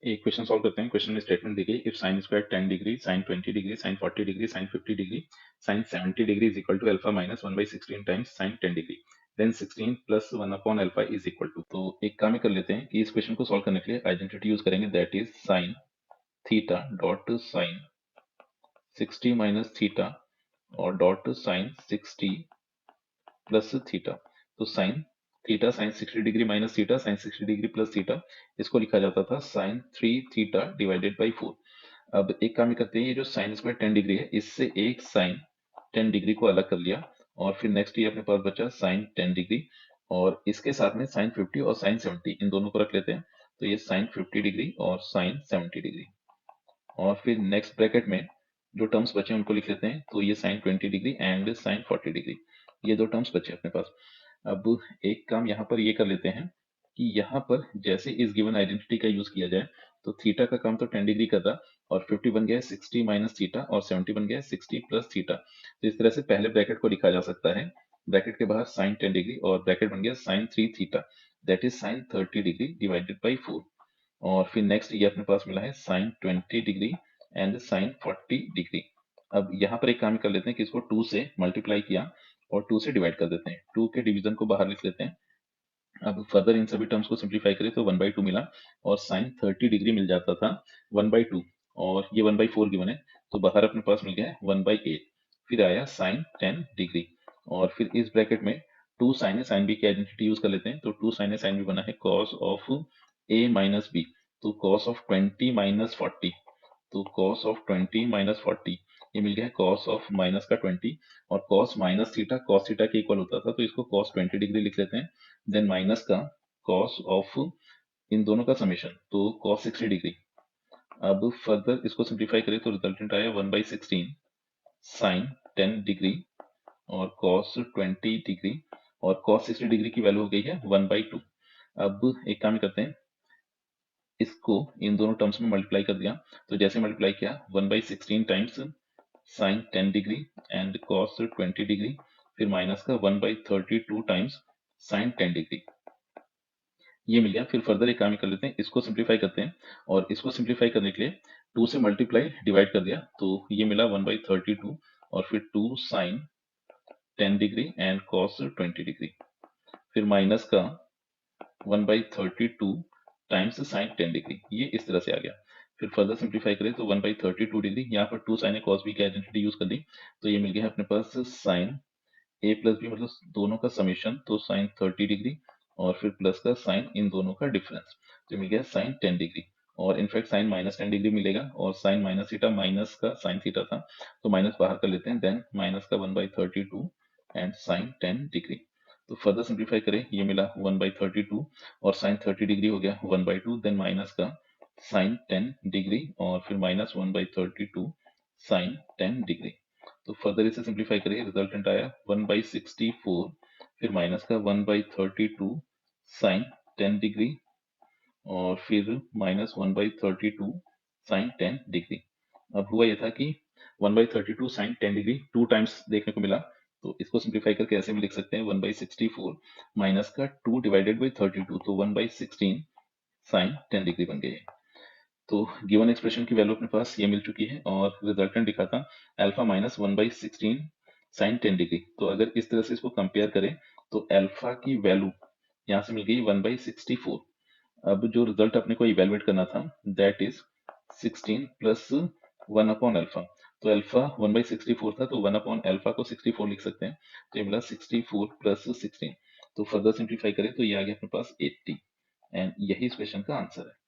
एक question solve करते हैं। क्वेश्चन में स्टेटमेंट दी गई, if sine square 10 degree, sine 20 degree, sine 40 degree, sine 50 degree, sine 70 degree is equal to alpha minus 1/16 times sine 10 degree, then 16 plus 1 upon alpha is equal to. तो एक काम ही कर लेते हैं कि इस क्वेश्चन को सॉल्व करने के लिए आइडेंटिटी यूज करेंगे, that is sine theta dot sine 60 minus theta और डॉट साइन 60 प्लस थीटा। तो sine theta sine 60 degree minus theta sine 60 degree plus theta, इसको लिखा जाता था साइन 3 थीटा डिवाइडेड बाई 4। अब एक काम ही करते हैं, ये जो साइन स्क्वायर 10 डिग्री है, इससे एक साइन 10 डिग्री को अलग कर लिया और फिर नेक्स्ट ये अपने पास बचा साइन 10 डिग्री, और इसके साथ में साइन 50 और साइन 70 इन दोनों को रख लेते हैं। तो ये साइन 50 डिग्री और साइन 70 डिग्री, और फिर नेक्स्ट ब्रैकेट में जो टर्म्स बचे हैं उनको लिख लेते हैं। तो ये sine 20 degree and sine 40 degree, ये दो टर्म्स बचे अपने पास। अब एक काम यहाँ पर ये कर लेते हैं कि यहाँ पर जैसे इस गिवन आइडेंटिटी का यूज किया जाए, तो थीटा का काम तो 10 डिग्री कर रहा, और 50 बन गया 60 माइनस थीटा और 70 बन गया 60 प्लस थीटा। तो इस तरह से पहले ब्रैकेट को लिखा जा सकता है, ब्रैकेट के बाहर साइन 10 डिग्री और ब्रैकेट बन गया sine 3 theta, that is sine 30 degree divided by 4। और फिर नेक्स्ट ये अपने पास मिला है sine 20 degree and sine 40 degree. अब यहाँ पर एक काम कर लेते हैं कि इसको 2 से मल्टीप्लाई किया और 2 से डिवाइड कर देते हैं, 2 के डिवीजन को बाहर लिख लेते हैं। अब फर्दर इन सभी टर्म्स को सिंप्लीफाई करें तो 1/2 मिला, और साइन 30 डिग्री मिल जाता था 1/2, और ये 1/4 गिवन है, तो बाहर अपने पास मिल गया है 1/8। फिर आया साइन 10 डिग्री, और फिर इस ब्रैकेट में 2 साइन है, साइन बी की आइडेंटिटी यूज कर लेते हैं। तो 2 साइन है, साइन बी बना है cos of A minus B, तो कॉस ऑफ 20 माइनस 40, तो कॉस ऑफ 20 माइनस 40, ये मिल गया है कॉस ऑफ माइनस का 20, और cos minus theta cos theta के इक्वल होता था, तो इसको कॉस 20 डिग्री लिख लेते हैं। देन माइनस का कॉस ऑफ इन दोनों का समेशन, तो कॉस 60 डिग्री। अब फर्दर इसको सिंप्लीफाई करें तो रिजल्टेंट आया 1/16 साइन 10 डिग्री और कॉस 20 डिग्री, और कॉस 60 डिग्री की वैल्यू हो गई है 1/2। अब एक काम करते हैं, इसको इन दोनों टर्म्स में मल्टीप्लाई कर दिया, तो जैसे मल्टीप्लाई किया 1/16 times sine 10 degree and cos 20 degree, फिर माइनस का 1/32 टाइम्स साइन 10 डिग्री, ये मिल गया। फिर फर्दर एक काम कर लेते हैं, इसको सिंप्लीफाई करते हैं, और इसको सिंप्लीफाई करने के लिए 2 से मल्टीप्लाई डिवाइड कर दिया, तो ये मिला 1/32, और फिर 2 sine 10 degree and cos 20 degree, फिर माइनस का 1/32 टाइम्स साइन 10 डिग्री, ये इस तरह से आ गया। फिर फर्दर सिंप्लीफाई करें तो 1/32 डिग्री, यहाँ पर 2 साइन कॉस बी की आइडेंटिटी यूज कर दी, तो ये मिल गया अपने पास साइन ए प्लस बी, मतलब दोनों का समेशन, तो साइन 30 डिग्री और फिर प्लस का साइन इन दोनों का डिफरेंस, तो मिल गया साइन 10 डिग्री। और इनफैक्ट साइन माइनस 10 डिग्री मिलेगा, और साइन माइनस थीटा माइनस का साइन थीटा था, तो माइनस बाहर कर लेते हैं, देन माइनस का 1/32 एंड साइन 10 डिग्री। तो फर्दर सिंप्लीफाई करें, ये मिला 1/32 और साइन 30 डिग्री हो गया 1/2, देन माइनस का साइन 10 डिग्री और फिर माइनस 1/32 साइन 10 डिग्री। तो फर्दर इसे सिंप्लीफाई करिए, रिजल्टेंट आया 1/64, फिर माइनस का 1/32 साइन 10 डिग्री और फिर माइनस 1/32 साइन 10 डिग्री। अब हुआ यह था कि 1/32 साइन 10 डिग्री 2 टाइम्स देखने को मिला, तो इसको सिंप्लीफाई करके ऐसे भी लिख सकते हैं 1/64 माइनस का 2 डिवाइडेड बाई 32, तो 1/16 साइन 10 डिग्री बन गई है। तो गिवन एक्सप्रेशन की वैल्यू अपने पास ये मिल चुकी है, और रिजल्टेंट दिखा था अल्फा माइनस 1/16 साइन 10 डिग्री। तो अगर इस तरह से इसको कंपेयर करें तो अल्फा की वैल्यू यहाँ से मिल गई 1/64। अब जो रिजल्ट अपने को इवेलुएट करना था, that is 16 plus 1 upon alpha, तो अल्फा 1/64 था, तो 1 अपॉन अल्फा को 64 लिख सकते हैं, तो ये मिला 64 प्लस 16। तो फर्दर सिंप्लीफाई करें तो ये आ गया अपने पास 80, एंड यही इस क्वेश्चन का आंसर है।